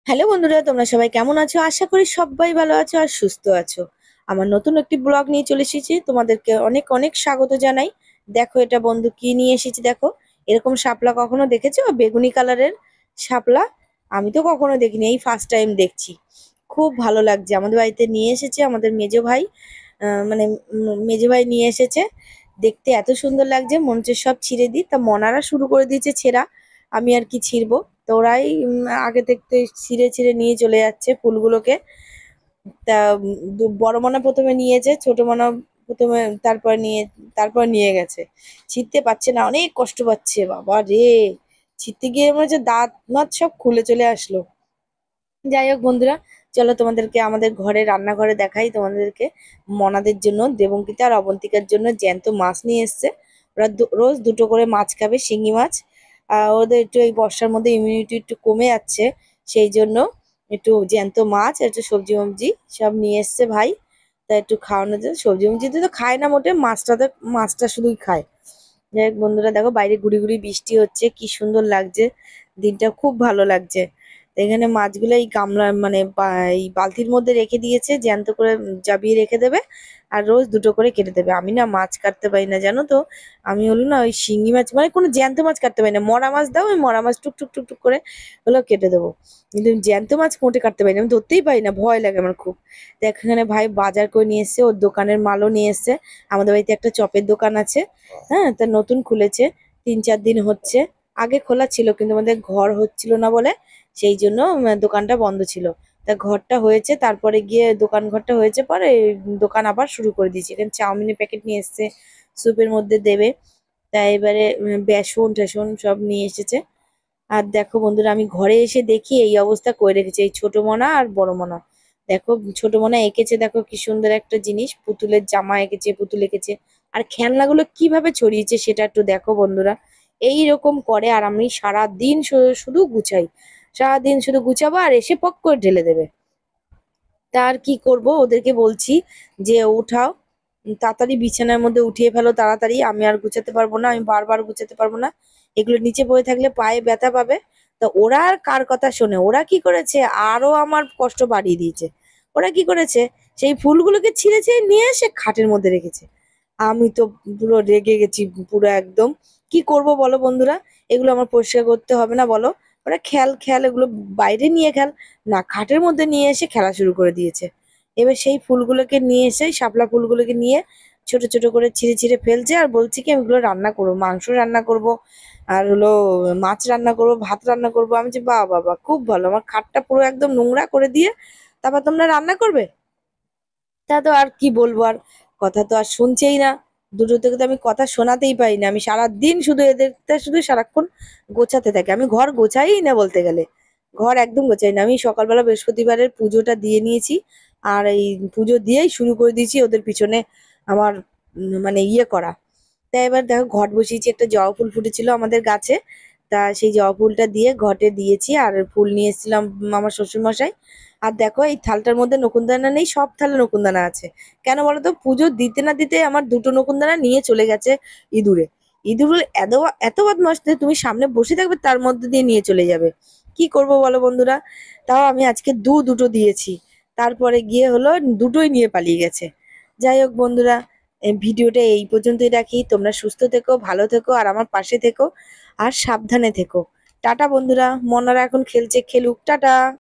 Hello বন্ধুরা, তোমরা সবাই কেমন আছো? আশা করি সবাই ভালো আছো আর সুস্থ আছো। আমার নতুন একটি ব্লগ নিয়ে চলে এসেছি, তোমাদেরকে অনেক অনেক স্বাগত জানাই। দেখো এটা বন্ধু কি নিয়ে এসেছি দেখো। এরকম শাপলা কখনো দেখেছো? বেগুনি কালারের শাপলা। আমি তো কখনো দেখিনি, এই ফার্স্ট টাইম দেখছি। খুব ভালো লাগছে। আমাদের বাড়িতে নিয়ে এসেছে আমাদের মেজো ভাই। মানে মেজো ভাই নিয়ে এসেছে। দেখতে এত সুন্দর লাগছে, মনে হচ্ছে সব ছিঁড়ে দিই। তা মনারা শুরু করে দিয়েছে ছেঁড়া। আমি আর কি ছিঁড়বো। তো ওরাই আগে থেকে ছিঁড়ে ছিঁড়ে নিয়ে চলে যাচ্ছে ফুলগুলোকে। তা বড় মনা প্রথমে নিয়েছে, ছোট মনা প্রথমে, তারপর নিয়ে গেছে। ছিঁড়তে পারছে না, অনেক কষ্ট পাচ্ছে, বাবা রে। ছিঁড়তে গিয়ে মনে হচ্ছে দাঁত মাত সব খুলে চলে আসলো। যাই হোক বন্ধুরা, চলো তোমাদেরকে আমাদের ঘরে রান্নাঘরে দেখাই তোমাদেরকে। মনাদের জন্য, দেবঙ্কিতা আর অবন্তিকার জন্য জ্যান্ত মাছ নিয়ে এসছে। ওরা রোজ দুটো করে মাছ খাবে, শিঙি মাছ। ওদের একটু এই বর্ষার মধ্যে ইমিউনিটি একটু কমে যাচ্ছে, সেই জন্য একটু জ্যান্ত মাছ, একটু সবজি মবজি সব নিয়ে এসছে ভাই। তা একটু খাওয়ানোর জন্য, সবজি মবজিতে তো খায় না মোটে, মাছটা শুধুই খায়। যাই হোক বন্ধুরা, দেখো বাইরে গুড়ি গুড়ি বৃষ্টি হচ্ছে, কি সুন্দর লাগছে। দিনটা খুব ভালো লাগছে। তো এখানে মাছগুলো এই গামলা মানে এই বালতির মধ্যে রেখে দিয়েছে, জ্যান্ত করে চাবিয়ে রেখে দেবে। আর রোজ দুটো করে কেটে দেবে। আমি না মাছ কাটতে পারি না, জানো তো। আমি হলো না ওই শিঙি মাছ, মানে কোনো জ্যান্ত মাছ কাটতে পারি না। মরা মাছ দাও, ওই মরা মাছ টুক টুক টুক টুক করে হলো কেটে দেবো। কিন্তু জ্যান্ত মাছ মোটে কাটতে পারি না, আমি ধরতেই পারি না, ভয় লাগে আমার খুব। দেখ এখানে ভাই বাজার করে নিয়ে এসছে, ওর দোকানের মালও নিয়ে এসছে। আমাদের বাড়িতে একটা চপের দোকান আছে। হ্যাঁ, তা নতুন খুলেছে, 3-4 দিন হচ্ছে। আগে খোলা ছিল কিন্তু আমাদের ঘর হচ্ছিল না বলে, সেই জন্য দোকানটা বন্ধ ছিল। তা ঘরটা হয়েছে, তারপরে গিয়ে দোকান ঘরটা হয়েছে পরে দোকান আবার শুরু করে দিয়েছে। এখানে চাউমিনের প্যাকেট নিয়ে এসছে, স্যুপের মধ্যে দেবে। তাই এবারে বেসন টেসন সব নিয়ে এসেছে। আর দেখো বন্ধুরা, আমি ঘরে এসে দেখি এই অবস্থা করে রেখেছে এই ছোট মনা আর বড় মনা। দেখো ছোট মনা এঁকেছে, দেখো কি সুন্দর একটা জিনিস, পুতুলের জামা এঁকেছে, পুতুল এঁকেছে। আর খেলনাগুলো কিভাবে ছড়িয়েছে সেটা একটু দেখো বন্ধুরা। এই রকম করে, আর আমি সারা দিন শুধু গুছাই। সারাদিন শুধু গুছাবো আর এসে পক করে ঢেলে দেবে। তা আর কি করব, ওদেরকে বলছি যে উঠাও, তাড়াতাড়ি বিছানার মধ্যে উঠিয়ে ফেলো তাড়াতাড়ি, আমি আর গুছাতে পারবো না, আমি বারবার গুছাতে পারবো না। এগুলো নিচে পড়ে থাকলে পায়ে ব্যথা পাবে। তা ওরা আর কার কথা শোনে, ওরা কি করেছে, আরো আমার কষ্ট বাড়িয়ে দিয়েছে। ওরা কি করেছে, সেই ফুলগুলোকে ছিঁড়ে ছিঁড়ে নিয়ে এসে খাটের মধ্যে রেখেছে। আমি তো পুরো রেগে গেছি, পুরো একদম। কি করব বলো বন্ধুরা, এগুলো আমার পরিষ্কার করতে হবে না বলো? ওরা খেল খেল, এগুলো বাইরে নিয়ে খেল, না খাটের মধ্যে নিয়ে এসে খেলা শুরু করে দিয়েছে। এবার সেই ফুলগুলোকে নিয়ে এসে, শাপলা ফুলগুলোকে নিয়ে ছোট ছোট করে ছিঁড়ে ছিঁড়ে ফেলছে, আর বলছি কি আমি এগুলো রান্না করবো, মাংস রান্না করব, আর হলো মাছ রান্না করব, ভাত রান্না করব। আমি যে বাহ বাবা, খুব ভালো, আমার খাটটা পুরো একদম নোংরা করে দিয়ে তারপর তোমরা রান্না করবে। তা তো আর কি বলবো আর, কথা তো আর শুনছেই না। দুটো থেকে তো আমি কথা শোনাতেই পারি না। আমি সারাদিন শুধু এদেরটা শুধু সারাক্ষণ গোছাতে থাকি। আমি ঘর গোছাই না বলতে গেলে, ঘর একদম গোছাই না। আমি সকালবেলা বৃহস্পতিবারের পুজোটা দিয়ে নিয়েছি, আর এই পুজো দিয়েই শুরু করে দিয়েছি ওদের পিছনে আমার মানে ইয়ে করা। তা এবার দেখো ঘট বসিয়েছি, একটা জবা ফুল ফুটেছিল আমাদের গাছে। তা সেই জবা ফুলটা দিয়ে ঘটে দিয়েছি, আর ফুল নিয়ে এসেছিলাম আমার শ্বশুর মশাই। আর দেখো এই থালটার মধ্যে নকুনদানা নেই, সব থালে নকুনদানা আছে। কেন বলতো, পুজো দিতে না দিতে আমার দুটো নকুনদানা নিয়ে চলে গেছে ইঁদুরে। ইঁদুর এত এত বদমাশ যে তুমি সামনে বসে থাকবে তার মধ্যে দিয়ে নিয়ে চলে যাবে। কি করব বলো বন্ধুরা। তাও আমি আজকে দুটো দিয়েছি, তারপরে গিয়ে হলো দুটোই নিয়ে পালিয়ে গেছে। যাই হোক বন্ধুরা, ভিডিওটা এই পর্যন্তই রাখি। তোমরা সুস্থ থেকো, ভালো থেকো, আর আমার পাশে থেকো, আর সাবধানে থেকো। টাটা বন্ধুরা, মনারা এখন খেলছে, খেলুক, টাটা।